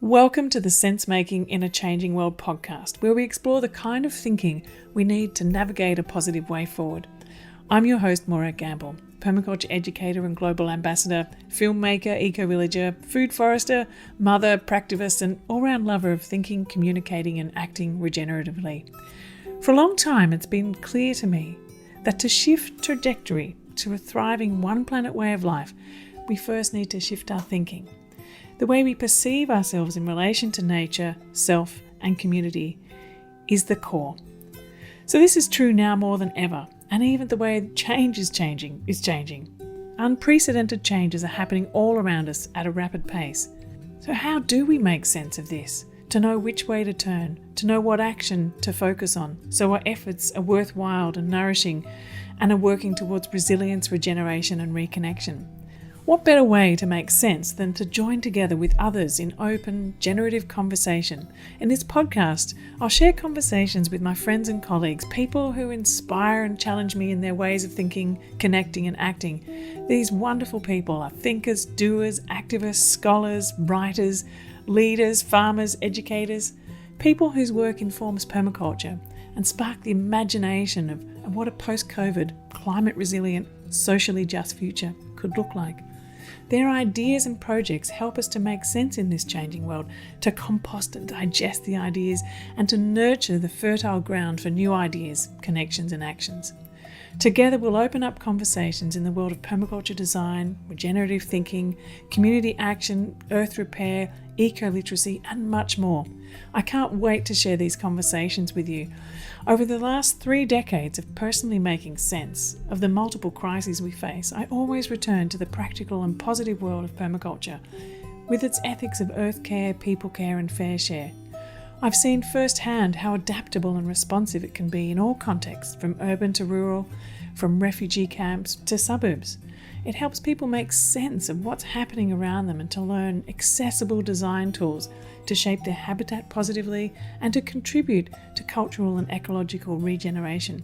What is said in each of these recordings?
Welcome to the Sense Making in a Changing World podcast, where we explore the kind of thinking we need to navigate a positive way forward. I'm your host, Morag, permaculture educator and global ambassador, filmmaker, eco-villager, food forester, mother, practivist, and all-round lover of thinking, communicating, and acting regeneratively. For a long time, it's been clear to me that to shift trajectory to a thriving one-planet way of life, we first need to shift our thinking. The way we perceive ourselves in relation to nature, self, and community is the core. So this is true now more than ever, and even the way change is changing. Unprecedented changes are happening all around us at a rapid pace. So how do we make sense of this? To know which way to turn, to know what action to focus on, so our efforts are worthwhile and nourishing and are working towards resilience, regeneration, and reconnection. What better way to make sense than to join together with others in open, generative conversation? In this podcast, I'll share conversations with my friends and colleagues, people who inspire and challenge me in their ways of thinking, connecting, and acting. These wonderful people are thinkers, doers, activists, scholars, writers, leaders, farmers, educators, people whose work informs permaculture and spark the imagination of what a post-COVID, climate-resilient, socially just future could look like. Their ideas and projects help us to make sense in this changing world, to compost and digest the ideas, and to nurture the fertile ground for new ideas, connections, and actions. Together, we'll open up conversations in the world of permaculture design, regenerative thinking, community action, earth repair, eco-literacy, and much more. I can't wait to share these conversations with you. Over the last 3 decades of personally making sense of the multiple crises we face, I always return to the practical and positive world of permaculture, with its ethics of earth care, people care, and fair share. I've seen firsthand how adaptable and responsive it can be in all contexts, from urban to rural, from refugee camps to suburbs. It helps people make sense of what's happening around them and to learn accessible design tools to shape their habitat positively and to contribute to cultural and ecological regeneration.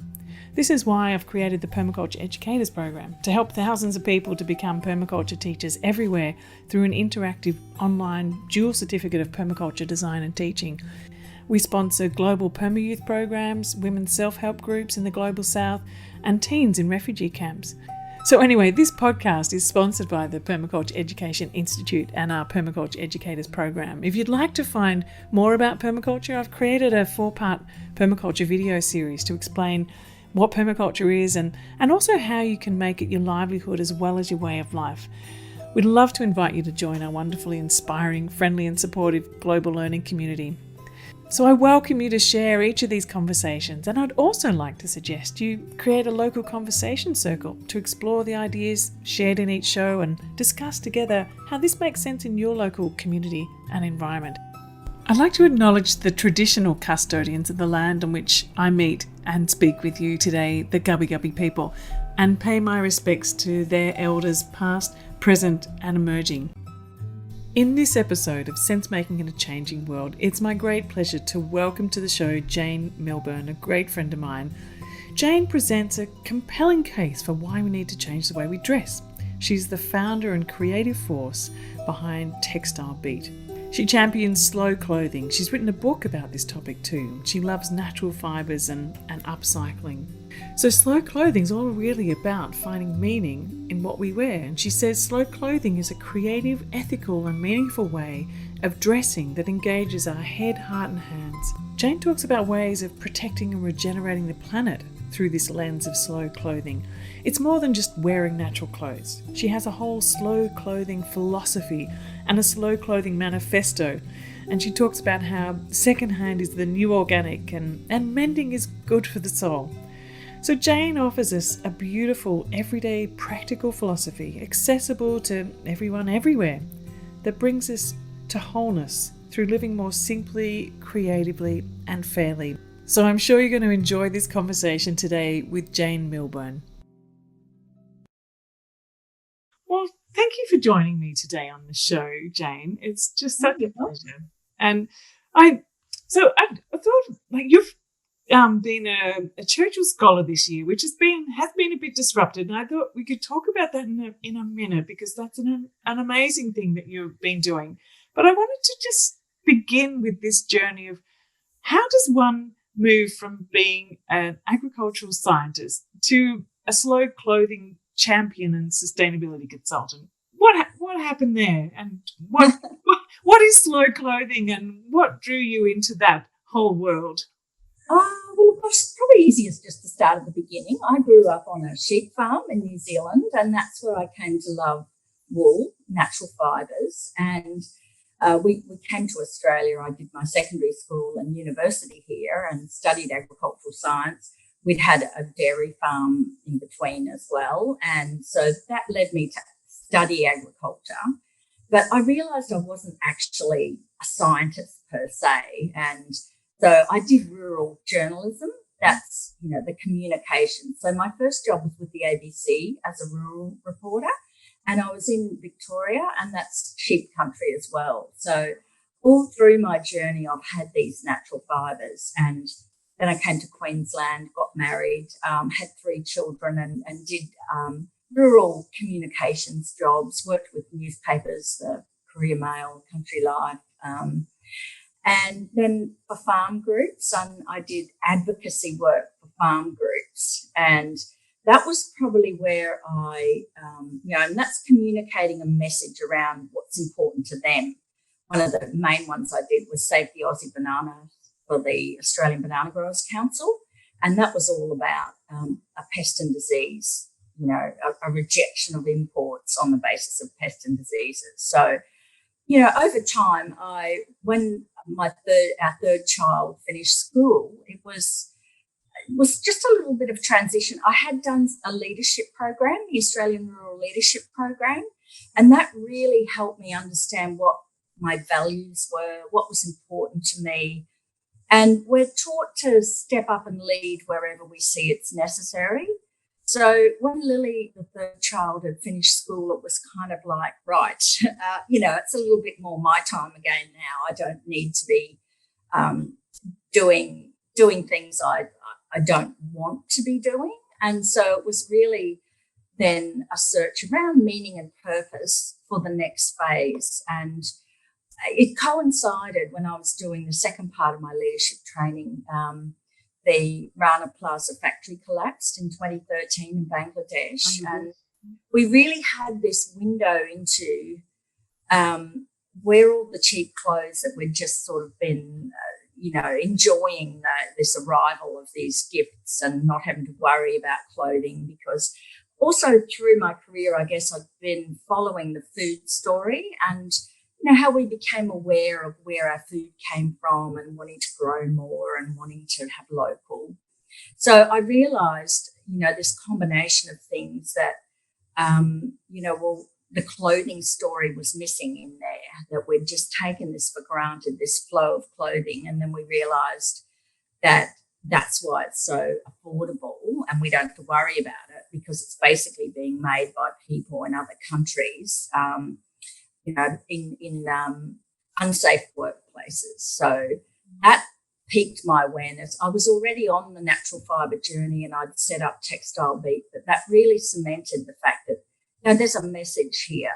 This is why I've created the Permaculture Educators Program, to help thousands of people to become permaculture teachers everywhere through an interactive online dual certificate of permaculture design and teaching. We sponsor global perma-youth programs, women's self-help groups in the Global South, and teens in refugee camps. So anyway, this podcast is sponsored by the Permaculture Education Institute and our Permaculture Educators Program. If you'd like to find more about permaculture, I've created a 4-part permaculture video series to explain what permaculture is and also how you can make it your livelihood as well as your way of life. We'd love to invite you to join our wonderfully inspiring, friendly and supportive global learning community. So I welcome you to share each of these conversations, and I'd also like to suggest you create a local conversation circle to explore the ideas shared in each show and discuss together how this makes sense in your local community and environment. I'd like to acknowledge the traditional custodians of the land on which I meet and speak with you today, the Gubbi Gubbi people, and pay my respects to their elders past, present and emerging. In this episode of Sense Making in a Changing World, it's my great pleasure to welcome to the show Jane Milburn, a great friend of mine. Jane presents a compelling case for why we need to change the way we dress. She's the founder and creative force behind Textile Beat. She champions slow clothing. She's written a book about this topic too. She loves natural fibres and upcycling. So slow clothing is all really about finding meaning in what we wear. And she says slow clothing is a creative, ethical and meaningful way of dressing that engages our head, heart and hands. Jane talks about ways of protecting and regenerating the planet through this lens of slow clothing. It's more than just wearing natural clothes. She has a whole slow clothing philosophy and a slow clothing manifesto. And she talks about how secondhand is the new organic and mending is good for the soul. So Jane offers us a beautiful, everyday, practical philosophy, accessible to everyone everywhere, that brings us to wholeness through living more simply, creatively and fairly. So I'm sure you're going to enjoy this conversation today with Jane Milburn. Well, thank you for joining me today on the show, Jane. It's just such a pleasure. And I thought, like, you've been a Churchill Scholar this year, which has been a bit disrupted. And I thought we could talk about that in a minute, because that's an amazing thing that you've been doing. But I wanted to just begin with this journey of how does one move from being an agricultural scientist to a slow clothing champion and sustainability consultant? What happened there, and what is slow clothing, and what drew you into that whole world? Well, of course, probably easiest just to start at the beginning. I grew up on a sheep farm in New Zealand, and that's where I came to love wool, natural fibres. And we came to Australia. I did my secondary school and university here and studied agricultural science. We'd had a dairy farm in between as well. And so that led me to study agriculture. But I realised I wasn't actually a scientist per se. And so I did rural journalism. That's, the communication. So my first job was with the ABC as a rural reporter. And I was in Victoria, and that's sheep country as well. So all through my journey, I've had these natural fibres. And then I came to Queensland, got married, had 3 children, and did rural communications jobs, worked with newspapers, the Courier Mail, Country Life, and then for farm groups. I did advocacy work for farm groups. And that was probably where and that's communicating a message around what's important to them. One of the main ones I did was Save the Aussie Banana for the Australian Banana Growers Council. And that was all about a pest and disease, a rejection of imports on the basis of pest and diseases. So, over time, when our third child finished school, it was just a little bit of transition. I had done a leadership program, the Australian Rural Leadership Program, and that really helped me understand what my values were, what was important to me. And we're taught to step up and lead wherever we see it's necessary. So when Lily, the third child, had finished school, it was kind of like, right, it's a little bit more my time again now. I don't need to be doing things I don't want to be doing. And so it was really then a search around meaning and purpose for the next phase. And it coincided when I was doing the second part of my leadership training. The Rana Plaza factory collapsed in 2013 in Bangladesh. And we really had this window into where all the cheap clothes that we'd just sort of been enjoying this arrival of these gifts and not having to worry about clothing, because also through my career, I guess I've been following the food story and how we became aware of where our food came from and wanting to grow more and wanting to have local. So I realised, this combination of things that, the clothing story was missing in there, that we'd just taken this for granted, this flow of clothing. And then we realised that that's why it's so affordable and we don't have to worry about it because it's basically being made by people in other countries, in unsafe workplaces. So that piqued my awareness. I was already on the natural fibre journey and I'd set up Textile Beat, but that really cemented the fact that there's a message here.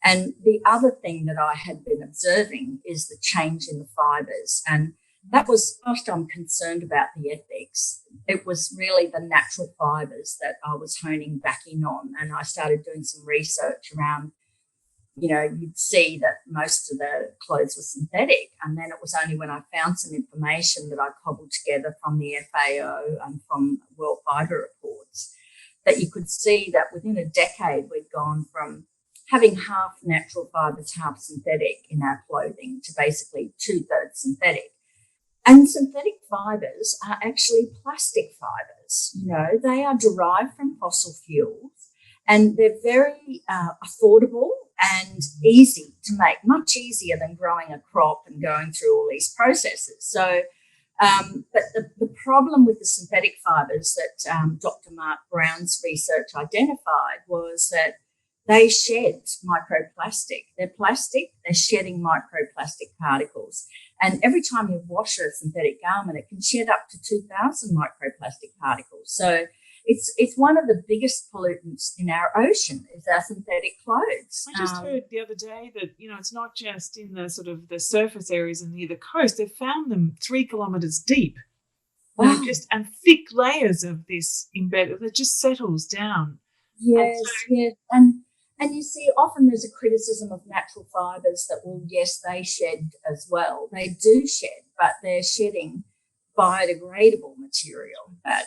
And the other thing that I had been observing is the change in the fibres. And that was, whilst I'm concerned about the ethics, it was really the natural fibres that I was honing back in on. And I started doing some research around, you'd see that most of the clothes were synthetic. And then it was only when I found some information that I cobbled together from the FAO and from World Fibre Reports that you could see that within a decade we'd gone from having half natural fibres, half synthetic in our clothing to basically 2/3 synthetic. And synthetic fibres are actually plastic fibres. They are derived from fossil fuels and they're very affordable and easy to make, much easier than growing a crop and going through all these processes. So, but the problem with the synthetic fibres that Dr. Mark Brown's research identified was that they shed microplastic. They're plastic, they're shedding microplastic particles. And every time you wash a synthetic garment, it can shed up to 2,000 microplastic particles. So it's one of the biggest pollutants in our ocean is our synthetic clothes. I just heard the other day that, it's not just in the sort of the surface areas and near the coast. They've found them 3 kilometres deep. And thick layers of this embedded that just settles down. Yes, and you see, often there's a criticism of natural fibres that, well, yes, they shed as well. They do shed, but they're shedding biodegradable material. But,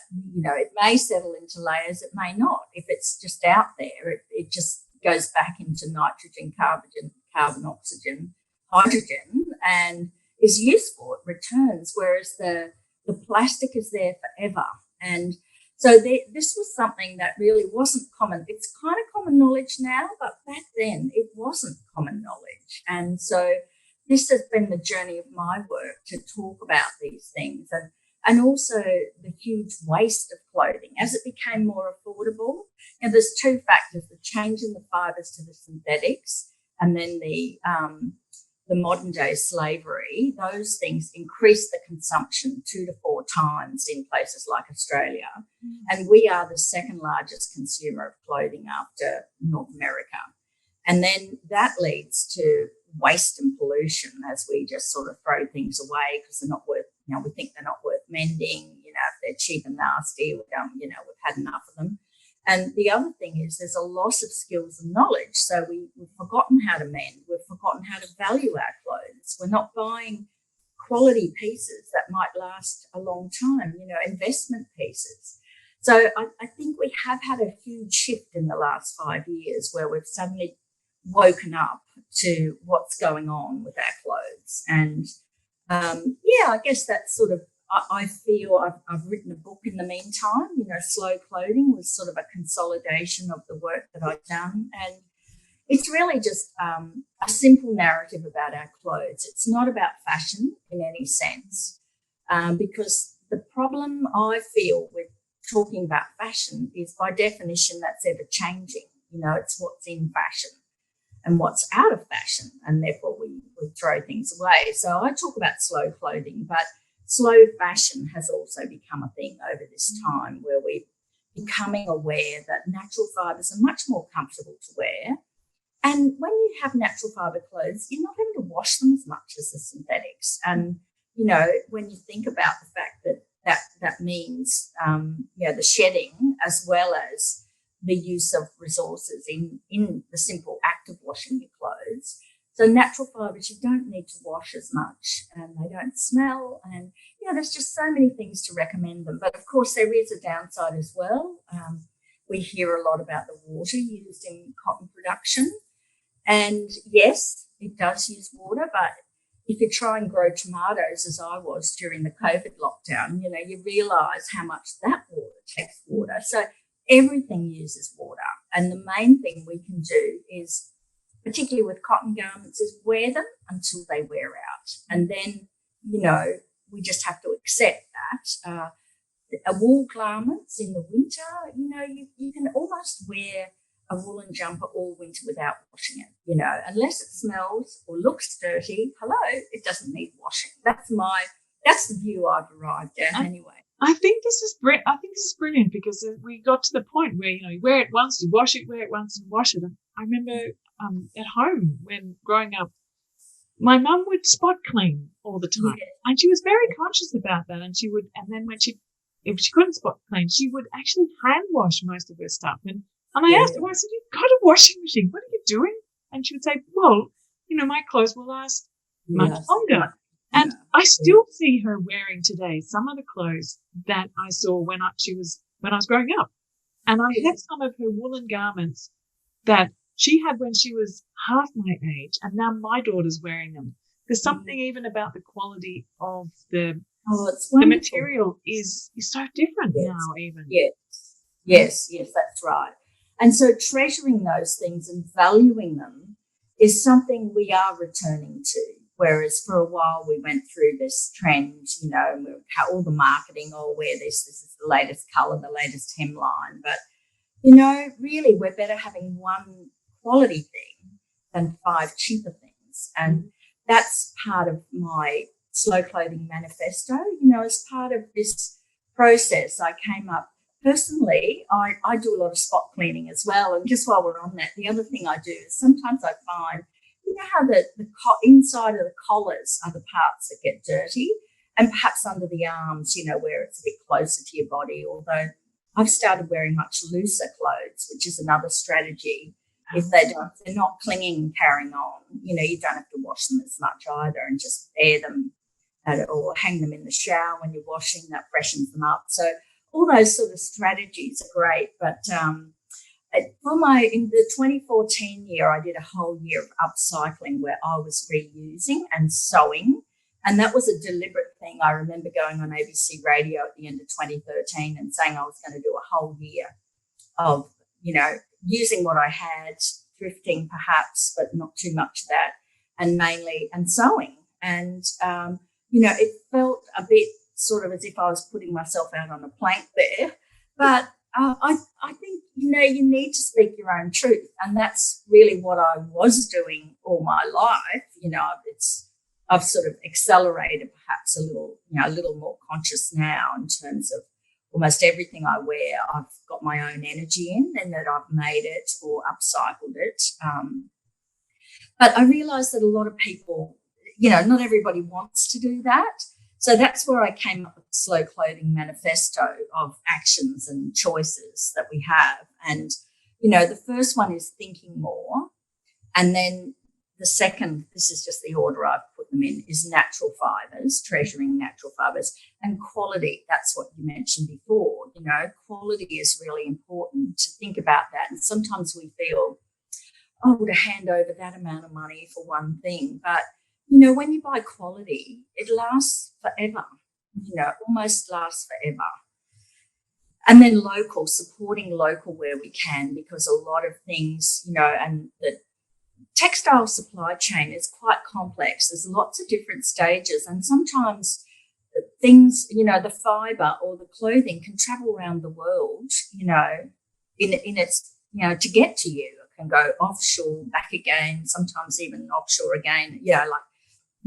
it may settle into layers, it may not. If it's just out there, it just goes back into nitrogen, carbon, oxygen, hydrogen, and is useful. It returns, whereas the plastic is there forever. And so this was something that really wasn't common. It's kind of common knowledge now, but back then it wasn't common knowledge. And so this has been the journey of my work, to talk about these things, and also the huge waste of clothing as it became more affordable. And there's 2 factors: the change in the fibres to the synthetics, and then the modern day slavery. Those things increase the consumption 2 to 4 times in places like Australia. And we are the second largest consumer of clothing after North America. And then that leads to waste and pollution as we just sort of throw things away because they're not worth, we think they're not worth mending, if they're cheap and nasty, we've had enough of them. And the other thing is there's a loss of skills and knowledge. So we've forgotten how to mend. We've forgotten how to value our clothes. We're not buying quality pieces that might last a long time, investment pieces. So I think we have had a huge shift in the last 5 years where we've suddenly woken up to what's going on with our clothes. And, I guess that's sort of, I feel I've written a book in the meantime. Slow Clothing was sort of a consolidation of the work that I've done. And it's really just a simple narrative about our clothes. It's not about fashion in any sense, because the problem I feel with talking about fashion is, by definition, that's ever changing. It's what's in fashion and what's out of fashion, and therefore we throw things away. So I talk about slow clothing, but slow fashion has also become a thing over this time, where we're becoming aware that natural fibres are much more comfortable to wear. And when you have natural fibre clothes, you're not having to wash them as much as the synthetics. And, when you think about the fact that means, the shedding as well as the use of resources in the simple act of washing your clothes. So natural fibres, you don't need to wash as much, and they don't smell, and there's just so many things to recommend them. But of course, there is a downside as well. We hear a lot about the water used in cotton production, and yes, it does use water. But if you try and grow tomatoes, as I was during the COVID lockdown, you realise how much that water takes water. So everything uses water, and the main thing we can do is, particularly with cotton garments, is wear them until they wear out. And then, we just have to accept that. Wool garments in the winter, you can almost wear a woolen jumper all winter without washing it, unless it smells or looks dirty. Hello, it doesn't need washing. That's the view I've arrived at anyway. I think this is brilliant, because we got to the point where, you wear it once, you wash it, wear it once and wash it. And I remember at home, when growing up, my mum would spot clean all the time, and she was very conscious about that. And then if she couldn't spot clean, she would actually hand wash most of her stuff. And I asked her, I said, "You've got a washing machine. What are you doing?" And she would say, "Well, my clothes will last much longer." And I still see her wearing today some of the clothes that I saw when I was growing up. And I have some of her woolen garments that she had when she was half my age, and now my daughter's wearing them. There's something even about the quality of the material is so different now even. Yes, that's right. And so treasuring those things and valuing them is something we are returning to. Whereas for a while we went through this trend, and all the marketing, wear this is the latest colour, the latest hemline. But, really we're better having one quality thing than 5 cheaper things. And that's part of my Slow Clothing Manifesto. As part of this process, I came up personally, I do a lot of spot cleaning as well. And just while we're on that, the other thing I do is sometimes I find, you know how the inside of the collars are the parts that get dirty, and perhaps under the arms, you know, where it's a bit closer to your body, although I've started wearing much looser clothes, which is another strategy. If they're not clinging and carrying on, you know, you don't have to wash them as much either, and just air them or hang them in the shower when you're washing. That freshens them up. So all those sort of strategies are great. But in the 2014 year, I did a whole year of upcycling where I was reusing and sewing. And that was a deliberate thing. I remember going on ABC radio at the end of 2013 and saying I was going to do a whole year of, you know, using what I had, thrifting perhaps, but not too much of that, and sewing. And, you know, it felt a bit sort of as if I was putting myself out on a plank there. But I think, you know, you need to speak your own truth. And that's really what I was doing all my life. You know, I've sort of accelerated perhaps a little more conscious now in terms of almost everything I wear. I've got my own energy in, and that I've made it or upcycled it. But I realised that a lot of people, you know, not everybody wants to do that. So that's where I came up with the Slow Clothing Manifesto of actions and choices that we have. And, you know, the first one is thinking more. And then the second, this is just the order I've put them in, is natural fibres, treasuring natural fibres, and quality. That's what you mentioned before. You know, quality is really important to think about that. And sometimes we feel, oh, to hand over that amount of money for one thing. But, you know, when you buy quality, it lasts forever, you know, almost lasts forever. And then local, supporting local where we can, because a lot of things, you know, and the textile supply chain is quite complex. There's lots of different stages, and sometimes things, you know, the fibre or the clothing can travel around the world, you know, in its, you know, to get to you. It can go offshore, back again, sometimes even offshore again, you know, like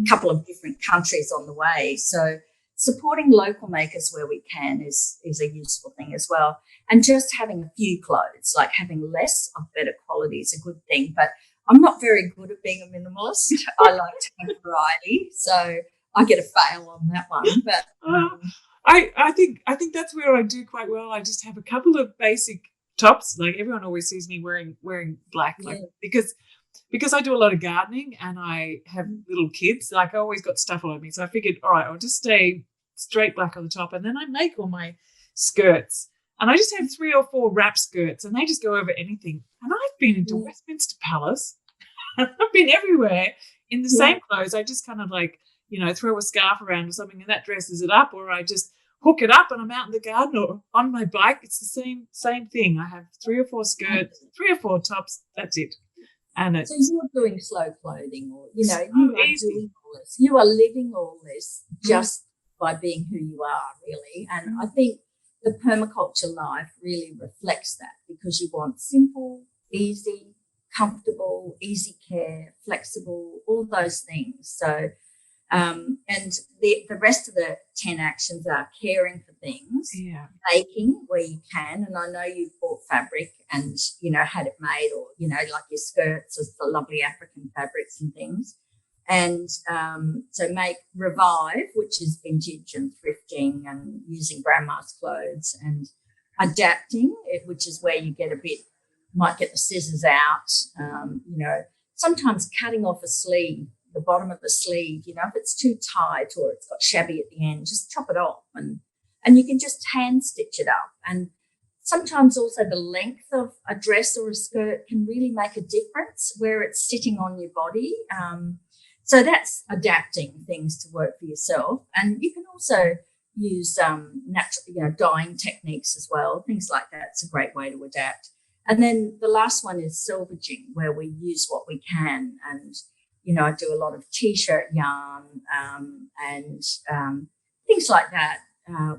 a couple of different countries on the way. So supporting local makers where we can is a useful thing as well. And just having a few clothes, like having less of better quality, is a good thing. But I'm not very good at being a minimalist. I like to have variety, so I get a fail on that one. But I think that's where I do quite well. I just have a couple of basic tops. Like everyone always sees me wearing black, like because I do a lot of gardening and I have little kids. Like I always got stuff all over me, so I figured, all right, I'll just stay straight black on the top, and then I make all my skirts. And I just have 3 or 4 wrap skirts, and they just go over anything. And I've been into Westminster Palace, and I've been everywhere in the same clothes. I just kind of like, you know, throw a scarf around or something, and that dresses it up, or I just hook it up and I'm out in the garden or on my bike. It's the same thing. I have 3 or 4 skirts, 3 or 4 tops. That's it. And it's, so you're doing slow clothing, or, you know, you are doing all this. You are living all this just by being who you are, really. And I think the permaculture life really reflects that, because you want simple, easy, comfortable, easy care, flexible, all those things. So, and the rest of the 10 actions are caring for things, baking where you can. And I know you've bought fabric and, you know, had it made, or, you know, like your skirts or the lovely African fabrics and things. And so revive, which is vintage and thrifting and using grandma's clothes, and adapting, which is where you might get the scissors out, you know, sometimes cutting off a sleeve, the bottom of the sleeve, you know, if it's too tight or it's got shabby at the end, just chop it off, and you can just hand stitch it up. And sometimes also the length of a dress or a skirt can really make a difference where it's sitting on your body. So that's adapting things to work for yourself. And you can also use natural, you know, dyeing techniques as well, things like that. It's a great way to adapt. And then the last one is salvaging, where we use what we can. And, you know, I do a lot of T-shirt yarn and things like that,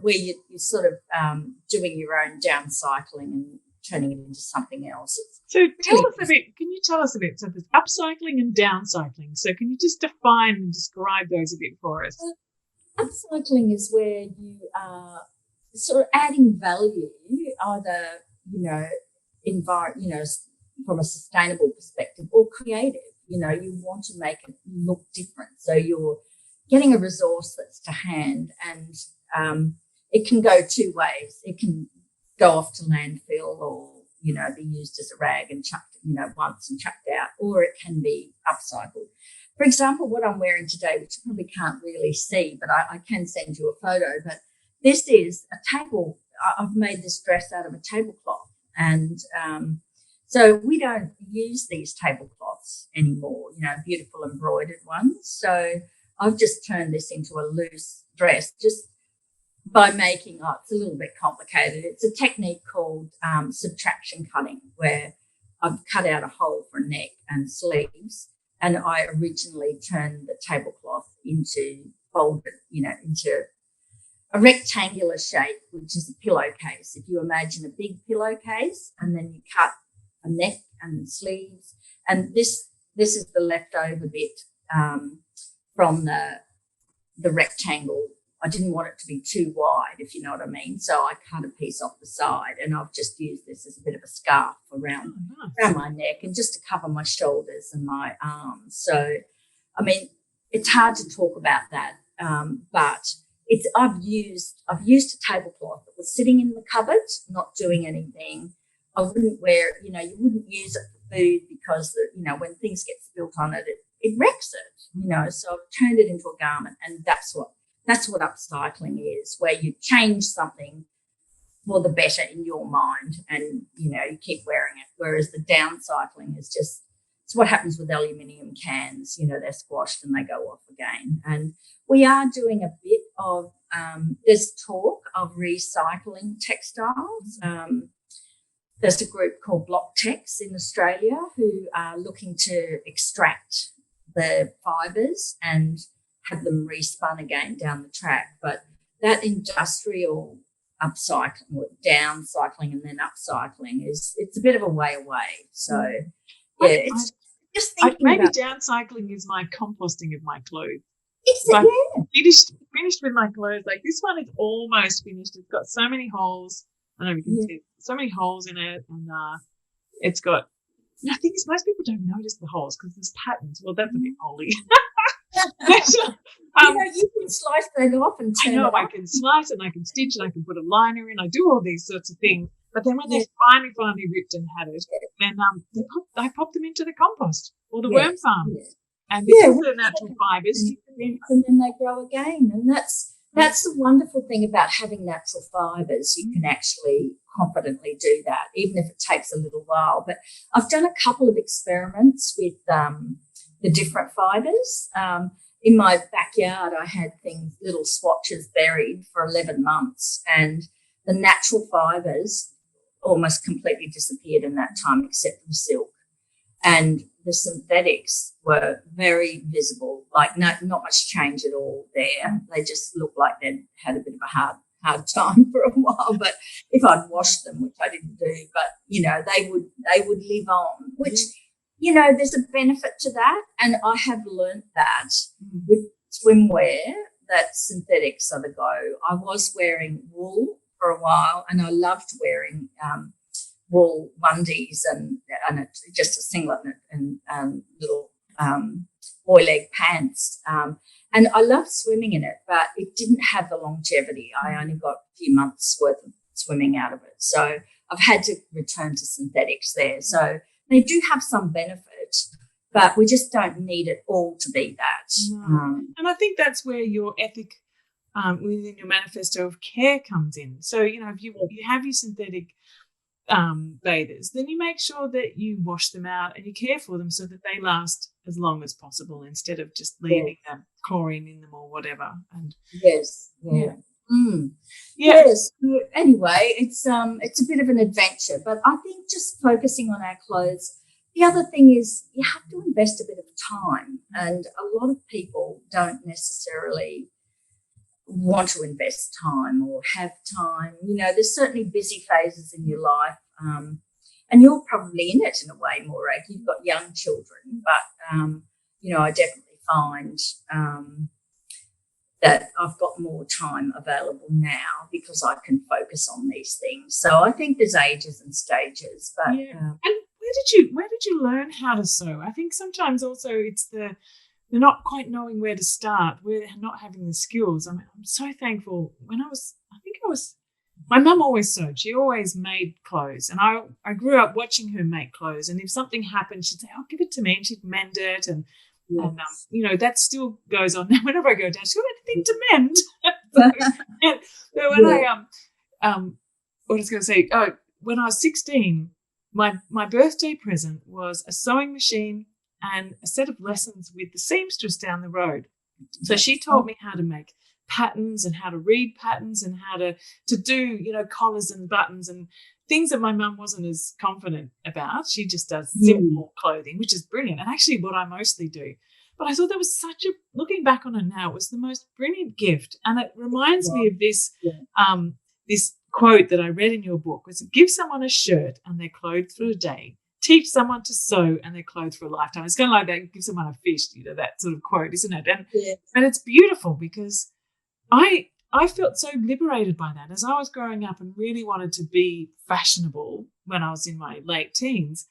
where you're sort of doing your own downcycling and turning it into something else. So can you tell us a bit? So there's upcycling and downcycling. So can you just define and describe those a bit for us? Upcycling is where you are sort of adding value either, from a sustainable perspective or creative. You want to make it look different. So you're getting a resource that's to hand, and it can go two ways. It can go off to landfill or, be used as a rag and chucked, once and chucked out, or it can be upcycled. For example, what I'm wearing today, which you probably can't really see, but I can send you a photo, but this is a table. I've made this dress out of a tablecloth, and so we don't use these tablecloths anymore, beautiful embroidered ones. So I've just turned this into a loose dress just by making, it's a little bit complicated. It's a technique called subtraction cutting, where I've cut out a hole for a neck and sleeves, and I originally turned the tablecloth into folded, into a rectangular shape, which is a pillowcase. If you imagine a big pillowcase, and then you cut a neck and sleeves, and this is the leftover bit from the rectangle. I didn't want it to be too wide, if you know what I mean. So I cut a piece off the side, and I've just used this as a bit of a scarf around my neck and just to cover my shoulders and my arms. So, I mean, it's hard to talk about that, but I've used a tablecloth that was sitting in the cupboard, not doing anything. I wouldn't wear, you wouldn't use it for food because, when things get spilt on it, it wrecks it, So I've turned it into a garment, and that's what upcycling is, where you change something for the better in your mind, and, you keep wearing it. Whereas the downcycling is just, it's what happens with aluminium cans, they're squashed and they go off again. And we are doing a bit of, there's talk of recycling textiles. There's a group called Blocktex in Australia who are looking to extract the fibres and have them respun again down the track. But that industrial upcycling, or downcycling and then upcycling, it's a bit of a way away. So, yeah, it's just thinking maybe about downcycling is my composting of my clothes. Finished with my clothes. Like, this one is almost finished. It's got so many holes. I don't know if you can see so many holes in it, and it's got. The thing is, most people don't notice the holes because there's patterns. Well, that's a bit holy. you can slice that off and turn it I can slice it, and I can stitch it, I can put a liner in, I do all these sorts of things. But then when they're finally ripped and had it, then I pop them into the compost or the worm farm. And because they're natural fibres, and then they grow again. And that's the wonderful thing about having natural fibres. You can actually confidently do that, even if it takes a little while. But I've done a couple of experiments with the different fibres. In my backyard, I had little swatches buried for 11 months, and the natural fibres almost completely disappeared in that time, except for the silk. And the synthetics were very visible, like not much change at all there. They just looked like they'd had a bit of a hard time for a while. But if I'd washed them, which I didn't do, but they would live on, which there's a benefit to that. And I have learnt that with swimwear, that synthetics are the go. I was wearing wool for a while, and I loved wearing wool onesies and just a singlet and little boy leg pants. And I loved swimming in it, but it didn't have the longevity. I only got a few months worth of swimming out of it. So I've had to return to synthetics there. So they do have some benefit, but we just don't need it all to be that. No. And I think that's where your ethic within your manifesto of care comes in. So, if you have your synthetic bathers, then you make sure that you wash them out and you care for them so that they last as long as possible, instead of just leaving them chlorine in them or whatever. And yes. Anyway, it's a bit of an adventure, but I think just focusing on our clothes. The other thing is you have to invest a bit of time, and a lot of people don't necessarily want to invest time or have time. There's certainly busy phases in your life, and you're probably in it in a way, Morag. You've got young children, but I definitely find that I've got more time available now because I can focus on these things. So I think there's ages and stages. But And where did you learn how to sew? I think sometimes also it's the not quite knowing where to start, we're not having the skills. I'm so thankful. My mum always sewed. She always made clothes. And I grew up watching her make clothes. And if something happened, she'd say, "Oh, give it to me." And she'd mend it. And that still goes on. Now, whenever I go down, she's got anything to mend. So when what I was going to say, when I was 16, my birthday present was a sewing machine and a set of lessons with the seamstress down the road. So she taught me how to make patterns and how to read patterns and how to do, collars and buttons and things that my mum wasn't as confident about. She just does simple clothing, which is brilliant, and actually what I mostly do. But I thought that was looking back on it now, it was the most brilliant gift. And it reminds me of this this quote that I read in your book, was give someone a shirt and they're clothed for a day. Teach someone to sew and they're clothed for a lifetime. It's kind of like that, give someone a fish, that sort of quote, isn't it? And it's beautiful because I felt so liberated by that. As I was growing up and really wanted to be fashionable when I was in my late teens,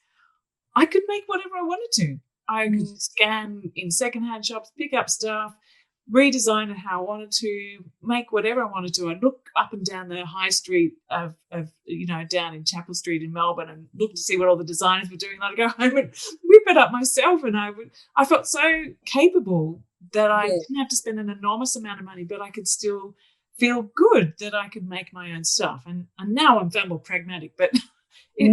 I could make whatever I wanted to. I could scan in secondhand shops, pick up stuff, redesign it how I wanted to, make whatever I wanted to. I'd look up and down the high street of down in Chapel Street in Melbourne and look to see what all the designers were doing. I'd go home and whip it up myself, and I felt so capable that I didn't have to spend an enormous amount of money, but I could still feel good that I could make my own stuff. And now I'm far more pragmatic, but it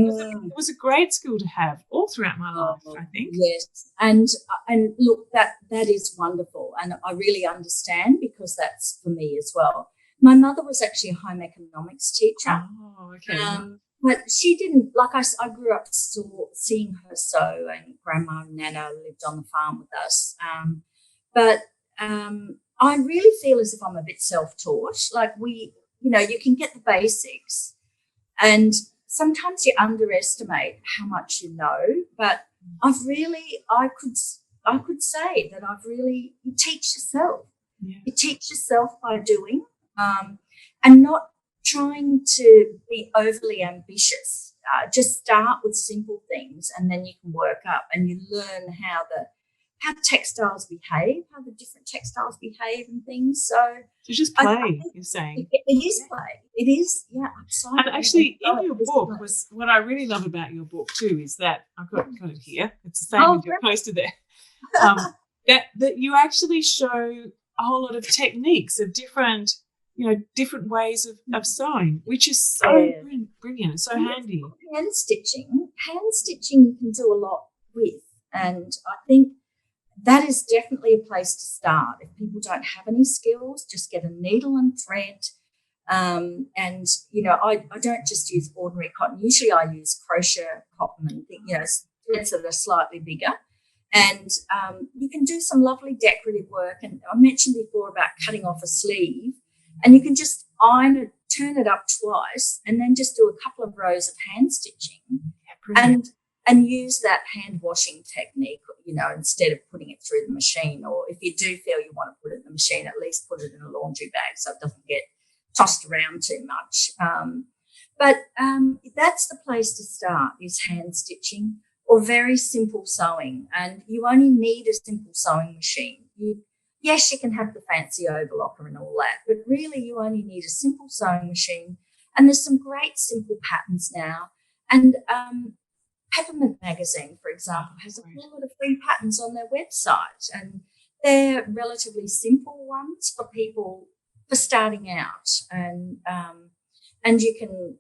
was a great skill to have all throughout my life, I think. Yes, and look, that is wonderful, and I really understand because that's for me as well. My mother was actually a home economics teacher. Oh, okay. But she didn't, I grew up seeing her sew, and Grandma and Nana lived on the farm with us. But I really feel as if I'm a bit self-taught. Like you can get the basics, and sometimes you underestimate how much you know. But I could say that you teach yourself. Yeah. You teach yourself by doing, and not trying to be overly ambitious. Just start with simple things, and then you can work up, and you learn how textiles behave, how the different textiles behave and things. So just play, you're saying. It is play. It is, absolutely. And actually, in your book, was what I really love about your book too is that I've got it here. It's the same with your poster there. That you actually show a whole lot of techniques of different ways of sewing, which is so brilliant, so handy. Hand stitching you can do a lot with, and I think that is definitely a place to start. If people don't have any skills, just get a needle and thread. And, I don't just use ordinary cotton. Usually I use crochet cotton and threads that are slightly bigger. And you can do some lovely decorative work. And I mentioned before about cutting off a sleeve. And you can just iron it, turn it up twice, and then just do a couple of rows of hand stitching. And use that hand washing technique, instead of putting it through the machine. Or if you do feel you want to put it in the machine, at least put it in a laundry bag so it doesn't get tossed around too much. But that's the place to start, is hand stitching or very simple sewing. And you only need a simple sewing machine. Yes, you can have the fancy overlocker and all that, but really you only need a simple sewing machine. And there's some great simple patterns now. And Peppermint magazine, for example, has a whole lot of free patterns on their website, and they're relatively simple ones for people for starting out. And you can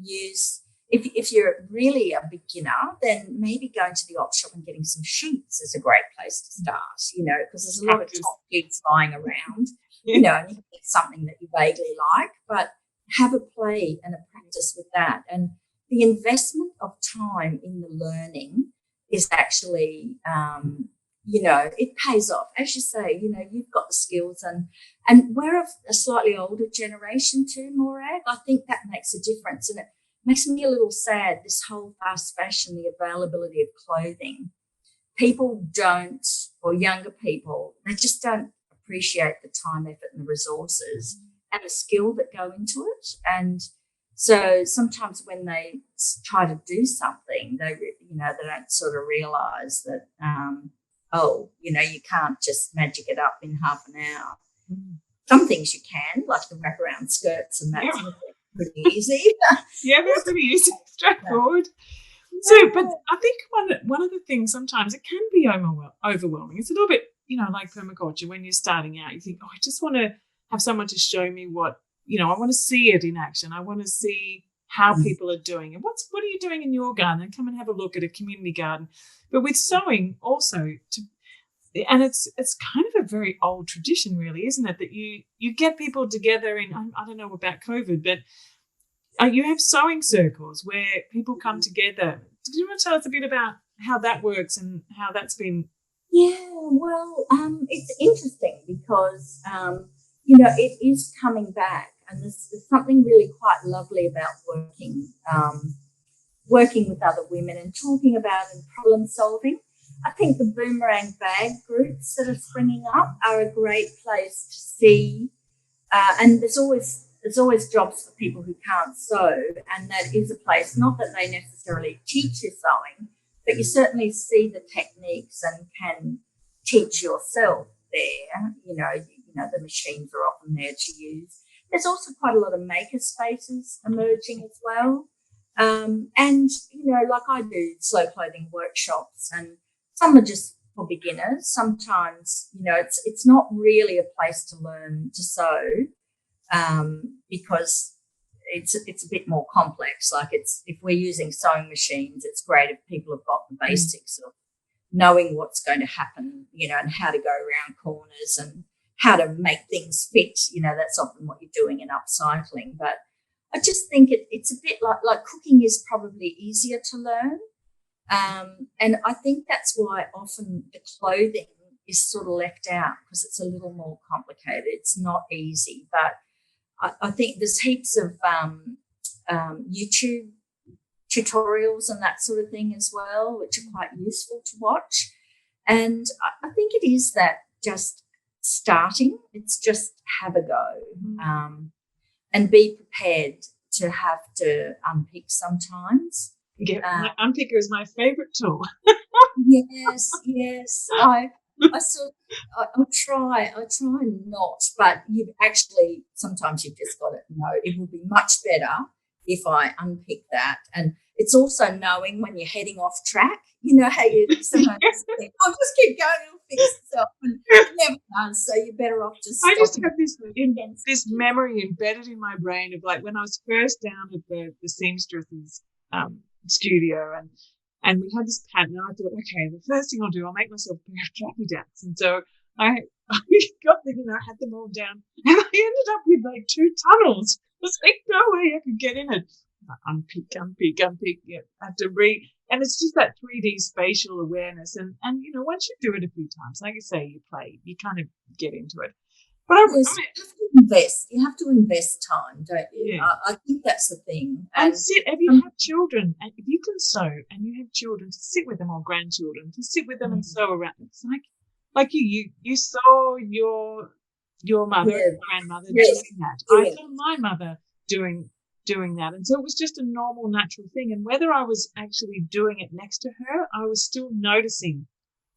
use, if you're really a beginner, then maybe going to the op shop and getting some sheets is a great place to start, because there's a lot of top sheets lying around, and you can get something that you vaguely like, but have a play and a practice with that. And the investment of time in the learning is actually, it pays off. As you say, you've got the skills, and we're a slightly older generation too, Morag. I think that makes a difference, and it makes me a little sad, this whole fast fashion, the availability of clothing. People don't, or younger people, they just don't appreciate the time, effort, and the resources and the skill that go into it. And so sometimes when they try to do something, they don't sort of realise that, you can't just magic it up in half an hour. Some things you can, like the wraparound skirts and that sort of thing, pretty easy. Yeah, they're pretty easy, straightforward. So, but I think one of the things sometimes it can be overwhelming. It's a little bit, like permaculture. When you're starting out, you think, I just want to have someone to show me what, I want to see it in action. I want to see how people are doing it. What are you doing in your garden? And come and have a look at a community garden. But with sewing also, and it's kind of a very old tradition, really, isn't it? That you get people together in, I don't know about COVID, but you have sewing circles where people come together. Do you want to tell us a bit about how that works and how that's been? Yeah, well, it's interesting because, it is coming back, and there's something really quite lovely about working with other women and talking about and problem solving. I think the boomerang bag groups that are springing up are a great place to see, and there's always jobs for people who can't sew, and that is a place, not that they necessarily teach you sewing, but you certainly see the techniques and can teach yourself there. The machines are often there to use. There's also quite a lot of maker spaces emerging as well. And, like I do slow clothing workshops, and some are just for beginners. Sometimes, it's not really a place to learn to sew, because it's a bit more complex. Like if we're using sewing machines, it's great if people have got the basics of knowing what's going to happen, and how to go around corners and how to make things fit. That's often what you're doing in upcycling. But I just think it's a bit like cooking is probably easier to learn. And I think that's why often the clothing is sort of left out, because it's a little more complicated. It's not easy, but I think there's heaps of YouTube tutorials and that sort of thing as well, which are quite useful to watch. And I think it is that just starting, it's just have a go, and be prepared to have to unpick sometimes. Yeah, my unpicker is my favourite tool. Yes. I try not, but sometimes you've just got to know it will be much better if I unpick that. And it's also knowing when you're heading off track, how you sometimes think, I'll just keep going, it'll fix itself, and it never does, so you're better off just I just have this memory embedded in my brain of like when I was first down at the seamstress's studio, and we had this pattern, and I thought, okay, the first thing I'll do, I'll make myself a pair of tracky jacks. And so I got thinking, I had them all down, and I ended up with like 2 tunnels. There's like no way I could get in it. Unpick, yeah, I have to read. And it's just that 3D spatial awareness. And once you do it a few times, like you say, you kind of get into it. But you have to invest time, don't you? Yeah. I think that's the thing. And sit, if you have children, and if you can sew and you have children, to sit with them, or grandchildren, to sit with them and sew around. It's like you saw your mother and grandmother doing that. I saw my mother doing that. And so it was just a normal, natural thing. And whether I was actually doing it next to her, I was still noticing.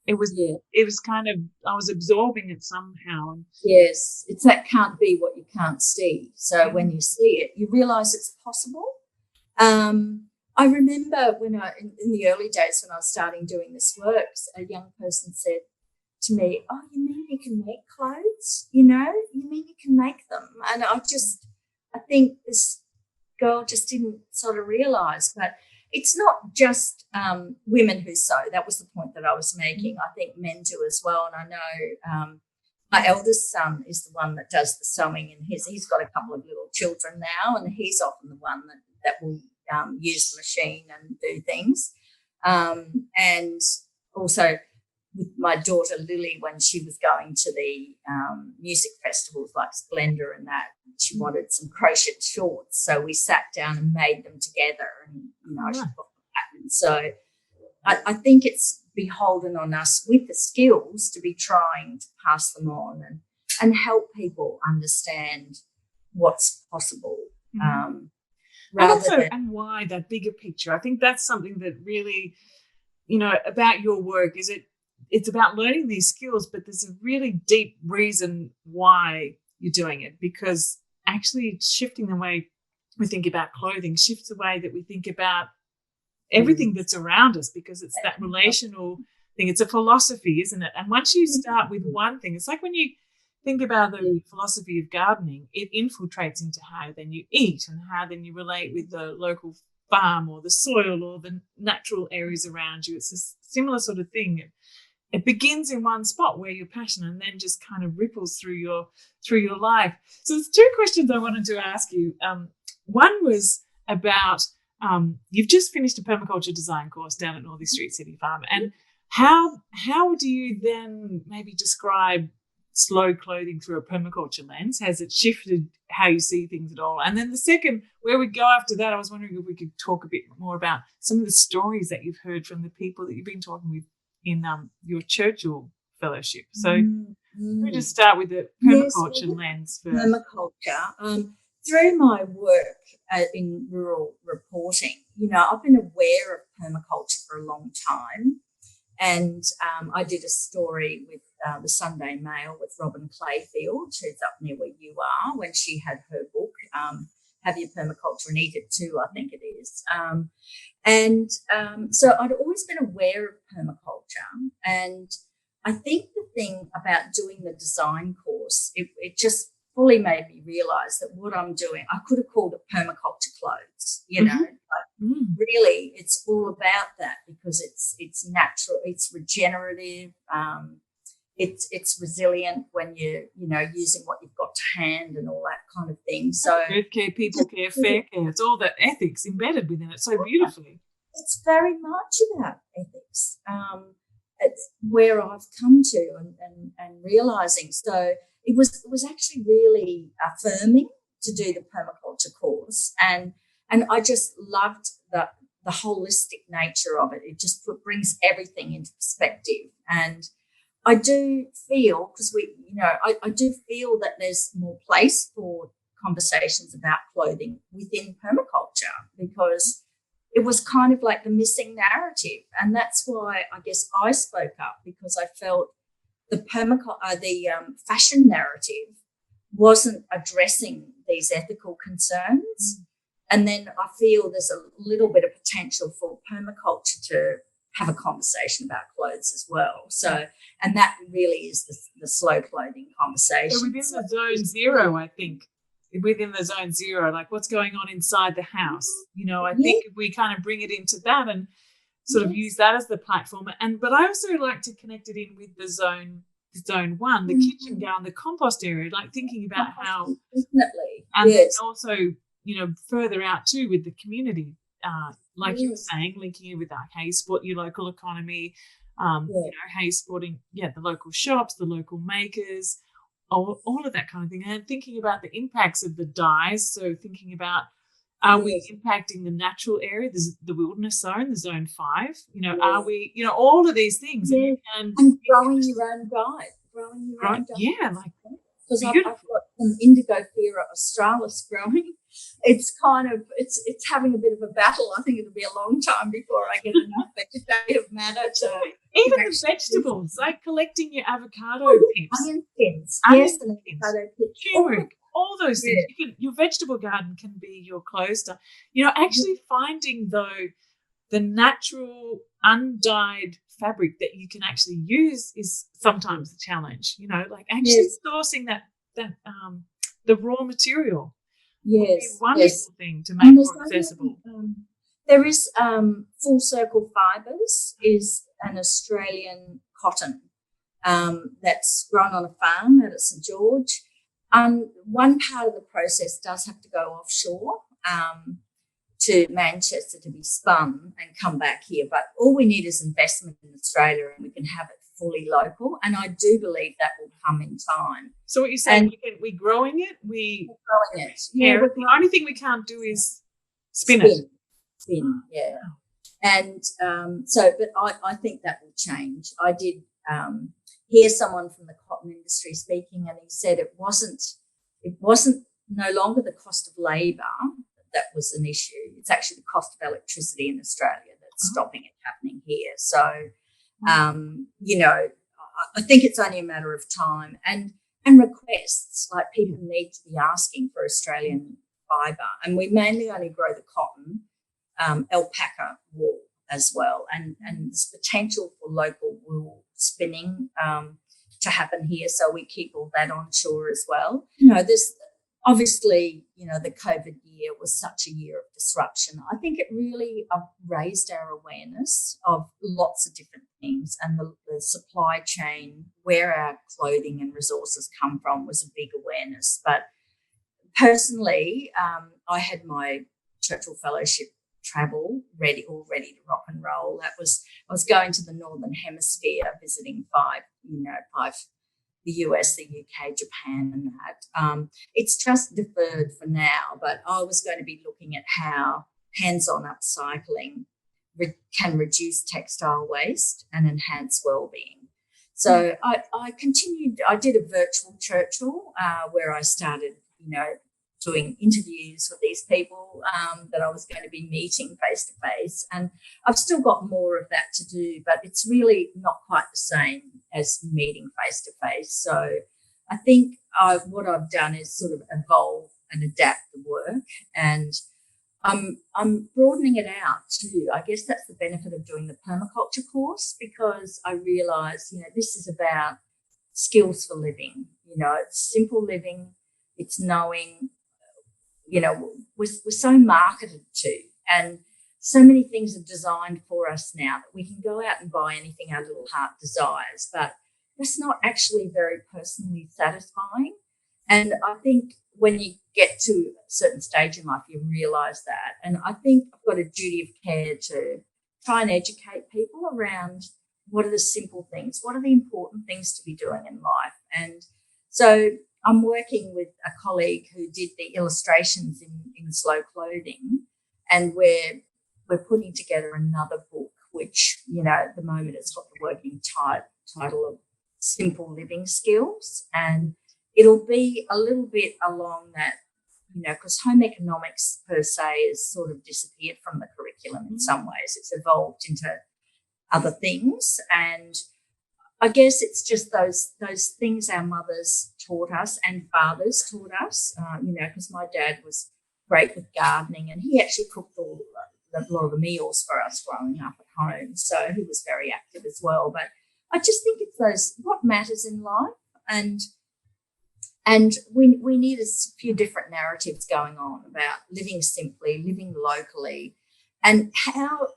It was kind of, I was absorbing it somehow. Yes, it's that can't be what you can't see. So when you see it, you realise it's possible. I remember when in the early days when I was starting doing this work, a young person said to me, "Oh, you mean you can make clothes? You mean you can make them?" And I think this girl just didn't sort of realise, but it's not just women who sew. That was the point that I was making. I think men do as well. And I know my eldest son is the one that does the sewing, and he's got a couple of little children now, and he's often the one that will use the machine and do things. And also with my daughter Lily, when she was going to the music festivals like Splendor and that, she wanted some crocheted shorts. So we sat down and made them together, and I took off the pattern. So I think it's beholden on us with the skills to be trying to pass them on. And and help people understand what's possible. And why that bigger picture. I think that's something that really, about your work is it's about learning these skills, but there's a really deep reason why you're doing it, because actually shifting the way we think about clothing shifts the way that we think about everything that's around us, because it's that relational thing. It's a philosophy, isn't it? And once you start with one thing, it's like when you think about the philosophy of gardening, it infiltrates into how then you eat and how then you relate with the local farm or the soil or the natural areas around you. It's a similar sort of thing. It begins in one spot where you're passionate and then just kind of ripples through your life. So there's two questions I wanted to ask you. One was about you've just finished a permaculture design course down at Northey Street City Farm, and how do you then maybe describe slow clothing through a permaculture lens? Has it shifted how you see things at all? And then the second, where we go after that, I was wondering if we could talk a bit more about some of the stories that you've heard from the people that you've been talking with in your Churchill Fellowship. So we just start with the permaculture lens first. Permaculture. Through my work in rural reporting, I've been aware of permaculture for a long time. And I did a story with the Sunday Mail with Robin Clayfield, who's up near where you are, when she had her book, Have Your Permaculture and Eat It Too, I think it is. So I'd always been aware of permaculture. And I think the thing about doing the design course, it just fully made me realise that what I'm doing, I could have called it permaculture clothes, really it's all about that, because it's natural, it's regenerative, it's resilient when you're using what you've got to hand and all that kind of thing. So earth care, people care, fair care, it's all that ethics embedded within it so beautifully. It's very much about ethics. It's where I've come to and realising. So it was actually really affirming to do the permaculture course, and I just loved the holistic nature of it. It just brings everything into perspective. And I do feel, because I do feel that there's more place for conversations about clothing within permaculture, because it was kind of like the missing narrative. And that's why I guess I spoke up, because I felt the fashion narrative wasn't addressing these ethical concerns. And then I feel there's a little bit of potential for permaculture to have a conversation about clothes as well. So, and that really is the slow clothing conversation. So within the zone zero, I think, like what's going on inside the house, I think if we kind of bring it into that and sort of use that as the platform. But I also like to connect it in with the zone one, the kitchen garden, the compost area, like thinking about how definitely. And then also, further out too with the community, like you were saying, linking in with that, how you support your local economy, how you supporting the local shops, the local makers, all of that kind of thing, and thinking about the impacts of the dyes. So thinking about, are we impacting the natural area, the wilderness zone, the zone 5? Are we, all of these things. Yeah. And growing your own dye. Yeah, like because I've got some Indigofera australis growing. It's kind of, it's having a bit of a battle. I think it'll be a long time before I get enough vegetative matter to... Even the vegetables, like collecting your avocado pips. Onion skins. Yes, and avocado pips. turmeric, all those things. Your vegetable garden can be your clothes dye. Actually finding, though, the natural, undyed fabric that you can actually use is sometimes a challenge, like actually sourcing that the raw material. Yes, a wonderful thing to make more accessible. There is Full Circle Fibres is an Australian cotton that's grown on a farm out at St George. One part of the process does have to go offshore to Manchester to be spun and come back here. But all we need is investment in Australia, and we can have it fully local. And I do believe that will come in time. So what you're saying, we're growing it? We're growing it. Yeah, the only thing we can't do is spin it. Spin, yeah. And but I think that will change. I did hear someone from the cotton industry speaking, and he said it wasn't no longer the cost of labour that was an issue. It's actually the cost of electricity in Australia that's stopping it happening here. So, I think it's only a matter of time and requests. Like, people need to be asking for Australian fibre, and we mainly only grow the cotton, alpaca wool as well, and there's potential for local wool spinning to happen here, so we keep all that onshore as well. There's obviously, the COVID year was such a year of disruption. I think it really raised our awareness of lots of different things, and the supply chain, where our clothing and resources come from, was a big awareness. But personally, I had my Churchill Fellowship travel all ready to rock and roll. I was going to the Northern Hemisphere, visiting five, the US, the UK, Japan, and that. It's just deferred for now, but I was going to be looking at how hands-on upcycling can reduce textile waste and enhance well-being. So I continued. I did a virtual Churchill where I started, doing interviews with these people that I was going to be meeting face to face. And I've still got more of that to do, but it's really not quite the same as meeting face to face. So I think what I've done is sort of evolve and adapt the work, and I'm broadening it out too. I guess that's the benefit of doing the permaculture course, because I realise, this is about skills for living. It's simple living. It's knowing, we're so marketed to, and so many things are designed for us now that we can go out and buy anything our little heart desires, but that's not actually very personally satisfying. And I think when you get to a certain stage in life, you realise that. And I think I've got a duty of care to try and educate people around what are the simple things, what are the important things to be doing in life. And so I'm working with a colleague who did the illustrations in Slow Clothing, and we're putting together another book, which, at the moment it's got the working title of Simple Living Skills, and it'll be a little bit along that, because home economics per se has sort of disappeared from the curriculum in some ways. It's evolved into other things, and I guess it's just those things our mothers taught us and fathers taught us, because my dad was great with gardening, and he actually cooked a lot of the meals for us growing up at home. So he was very active as well. But I just think it's what matters in life, and we need a few different narratives going on about living simply, living locally, and how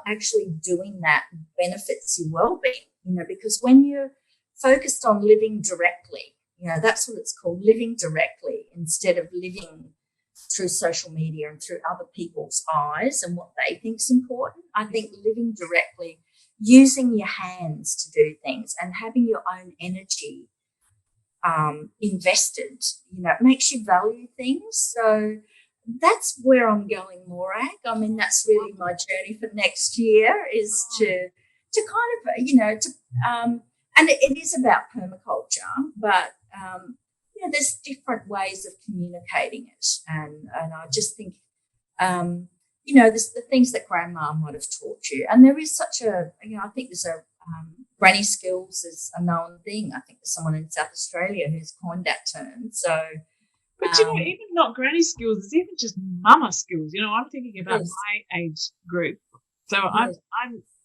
actually doing that benefits your well-being. Because when you're focused on living directly, that's what it's called, living directly, instead of living through social media and through other people's eyes and what they think is important. I think living directly, using your hands to do things and having your own energy invested, makes you value things. So that's where I'm going, Morag. I mean, that's really my journey for next year, is to kind of, and it is about permaculture, but, there's different ways of communicating it. And I just think, there's the things that grandma might have taught you. And there is such I think there's granny skills is a known thing. I think there's someone in South Australia who's coined that term. So, but even not granny skills, it's even just mama skills. I'm thinking about my age group. So yes.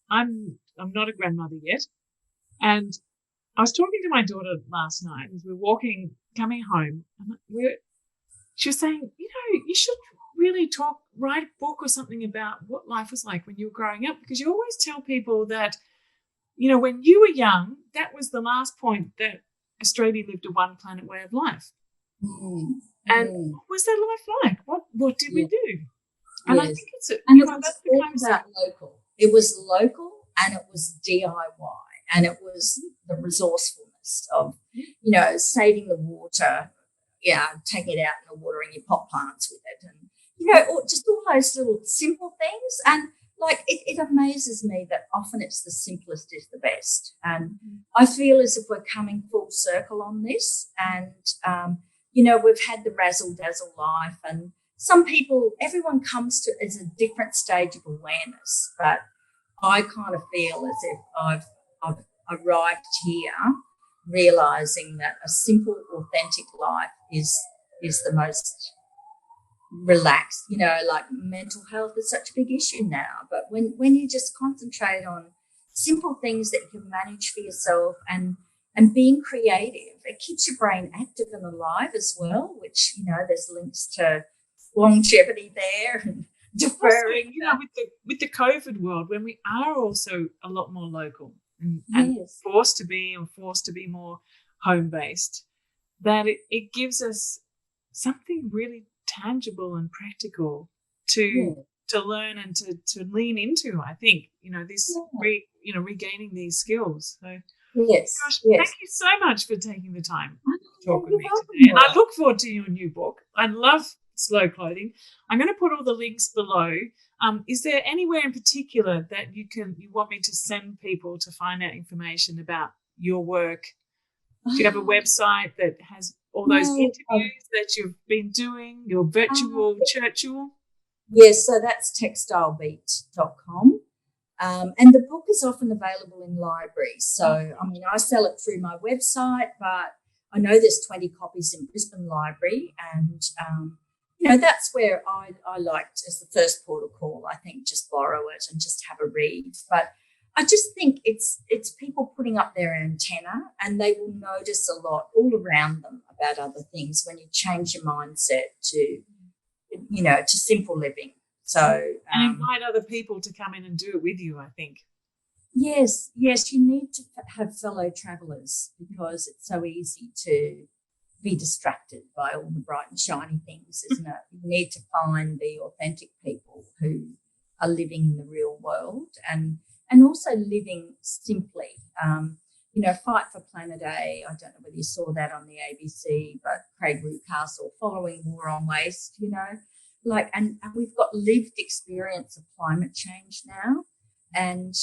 I'm not a grandmother yet, and I was talking to my daughter last night as we were coming home, and she was saying, you should really write a book or something about what life was like when you were growing up, because you always tell people that, when you were young, that was the last point that Australia lived a one planet way of life. And what was that life like? What did we do? And I think it's it was about local. It was local, and it was DIY, and it was the resourcefulness of, saving the water, taking it out in the water and your pot plants with it, and, just all those little simple things. And like it amazes me that often it's the simplest is the best. And I feel as if we're coming full circle on this. And, we've had the razzle dazzle life, and everyone comes to as a different stage of awareness. But I kind of feel as if I've arrived here realizing that a simple, authentic life is the most relaxed. Like mental health is such a big issue now, but when you just concentrate on simple things that you can manage for yourself and being creative, it keeps your brain active and alive as well, which there's links to longevity there and deferring. With the COVID world, when we are also a lot more local and Yes. forced to be more home based, that it gives us something really tangible and practical to learn and to lean into. I think regaining these skills. So Yes. gosh, Yes. thank you so much for taking the time to talk with You're me welcome, today. And I Laura. look forward to your new book. I love slow clothing. I'm going to put all the links below. Is there anywhere in particular that you want me to send people to find out information about your work? Do you have a website that has all those interviews that you've been doing, your virtual Churchill? Yes, so that's textilebeat.com. And the book is often available in libraries. So, I sell it through my website, but I know there's 20 copies in Brisbane Library. And, that's where I liked as the first port of call. I think just borrow it and just have a read. But I just think it's people putting up their antenna, and they will notice a lot all around them about other things when you change your mindset to simple living. So and invite other people to come in and do it with you, I think. Yes, you need to have fellow travellers, because it's so easy to be distracted by all the bright and shiny things, isn't it? You need to find the authentic people who are living in the real world and also living simply. Fight for Planet A. I don't know whether you saw that on the ABC, but Craig Rucastle, following War on Waste, and we've got lived experience of climate change now, and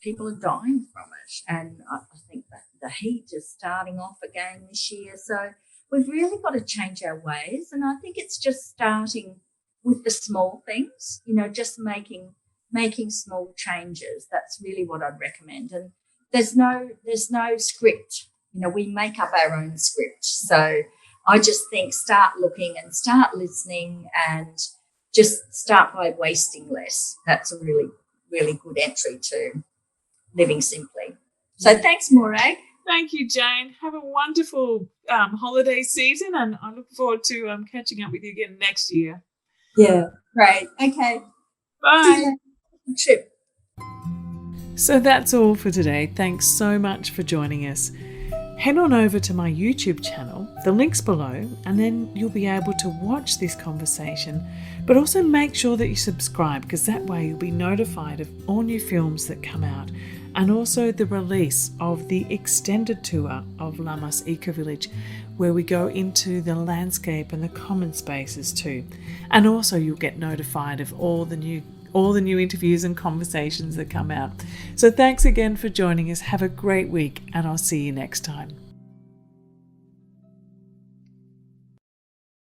people are dying from it. And I think that the heat is starting off again this year. So we've really got to change our ways. And I think it's just starting with the small things, just making small changes. That's really what I'd recommend. And there's no script. We make up our own script. So I just think start looking and start listening, and just start by wasting less. That's a really, really good entry to living simply. So thanks, Morag. Thank you, Jane. Have a wonderful holiday season, and I look forward to catching up with you again next year. Yeah, great. Okay. Bye. Trip. So that's all for today. Thanks so much for joining us. Head on over to my YouTube channel, the link's below, and then you'll be able to watch this conversation, but also make sure that you subscribe, because that way you'll be notified of all new films that come out, and also the release of the extended tour of Lammas Eco-Village, where we go into the landscape and the common spaces too. And also you'll get notified of all the new interviews and conversations that come out. So thanks again for joining us. Have a great week, and I'll see you next time.